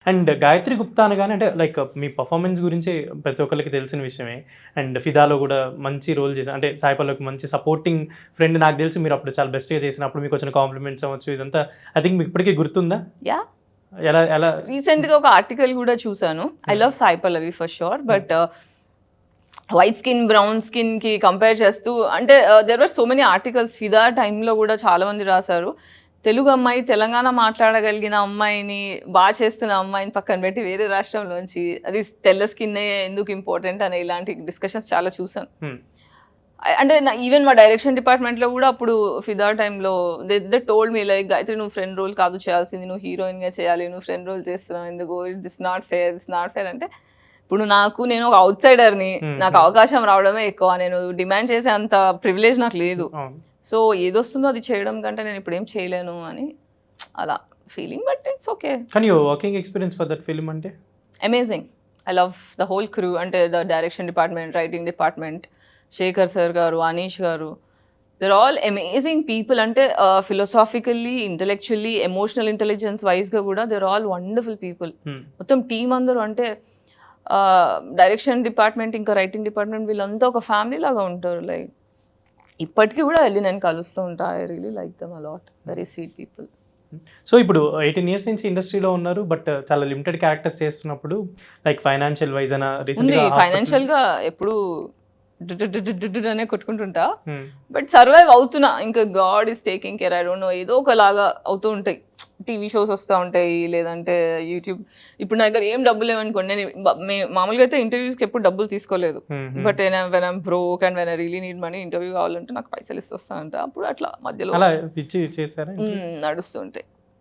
And Gayatri Gupta అనగానే అంటే like మీ performance గురించి ప్రతి ఒక్కరికి తెలిసిన విషయమే. అండ్ ఫిదాలో కూడా మంచి రోల్ చేశారు. అంటే సాయి పల్లవికి మంచి సపోర్టింగ్ ఫ్రెండ్ నాకు తెలిసి మీరు అప్పుడు చాలా బెస్ట్‌గా చేసినప్పుడు మీకు వచ్చిన కాంప్లిమెంట్స్ అవ్వచ్చు ఇదంతా ఐ థింక్ మీకు ఇప్పటికీ గుర్తుందా? యాహ్! ఎలా ఎలా రీసెంట్‌గా ఒక ఆర్టికల్ కూడా చూసాను. I love Sai Pallavi for sure. But white skin, brown స్కిన్‌కి కంపేర్ చేస్తూ అంటే there were so many articles Fidaa టైంలో కూడా చాలా మంది రాసారు. తెలుగు అమ్మాయి, తెలంగాణ మాట్లాడగలిగిన అమ్మాయిని, చేస్తున్న అమ్మాయిని పక్కన పెట్టి వేరే రాష్ట్రంలోంచి అది తెల్ల స్కిన్నే ఎందుకు ఇంపార్టెంట్ అనే ఇలాంటి డిస్కషన్స్ చాలా చూసాను. అంటే ఈవెన్ మా డైరెక్షన్ డిపార్ట్మెంట్లో కూడా అప్పుడు ఫిదా టైంలో they told me like Gayatri నువ్వు ఫ్రెండ్ రోల్ కాదు చేయాల్సింది, నువ్వు హీరోయిన్‌గా చేయాలి, నువ్వు ఫ్రెండ్ రోల్ చేస్తున్నావు ఎందుకు, దిస్ నాట్ ఫేర్ అంటే ఇప్పుడు నేను ఒక అవుట్ సైడర్‌ని, నాకు అవకాశం రావడమే ఎక్కువ. నేను డిమాండ్ చేసే అంత ప్రివిలేజ్ నాకు లేదు. సో ఏదొస్తుందో అది చేయడం కంటే నేను ఇప్పుడు ఏం చేయలేను అని అలా ఫీలింగ్. But it's okay. కానీ your working experience for that film అంటే amazing. I love the whole crew. అంటే the direction department, writing department, Shekhar sir గారు, అనీష్ గారు, దర్ ఆల్ అమేజింగ్ పీపుల్. అంటే ఫిలాసాఫికల్లీ, ఇంటెలెక్చువల్లీ, ఎమోషనల్ ఇంటెలిజెన్స్ వైజ్గా కూడా దర్ ఆల్ వండర్ఫుల్ పీపుల్. మొత్తం team అందరూ అంటే డైరెక్షన్ డిపార్ట్మెంట్ ఇంకా రైటింగ్ డిపార్ట్మెంట్ వీళ్ళంతా ఒక ఫ్యామిలీ లాగా ఉంటారు. లైక్ ఇప్పటికీ కూడా వెళ్ళి నేను కలుస్తూ ఉంటా. I really like them a lot. Very sweet people. So ఇప్పుడు 18 ఇయర్స్ నుంచి ఇండస్ట్రీలో ఉన్నారు. బట్ చాలా లిమిటెడ్ క్యారెక్టర్స్ చేస్తున్నప్పుడు లైక్ ఫైనాన్షియల్ వైజ్ అయినా రీసెంట్‌గా ఫైనాన్షియల్గా ఎప్పుడు అనే కొట్టుకుంటుంటా. బట్ సర్వైవ్ అవుతున్నా. ఇంకా God is taking care. I don't know ఏదో ఒకలాగా అవుతూ ఉంటాయి. టీవీ షోస్ వస్తూ ఉంటాయి, లేదంటే యూట్యూబ్. ఇప్పుడు నా దగ్గర ఏం డబ్బులు లేవనుకోండి, నేను మామూలుగా అయితే ఇంటర్వ్యూస్కి ఎప్పుడు డబ్బులు తీసుకోలేదు. But when I'm broke and when I really need money, interview కావాలంటే నాకు పైసలు ఇస్తొస్తా అంట. అప్పుడు అట్లా మధ్యలో అలా ఇచ్చి చేశారా? నడుస్తుంటాయి.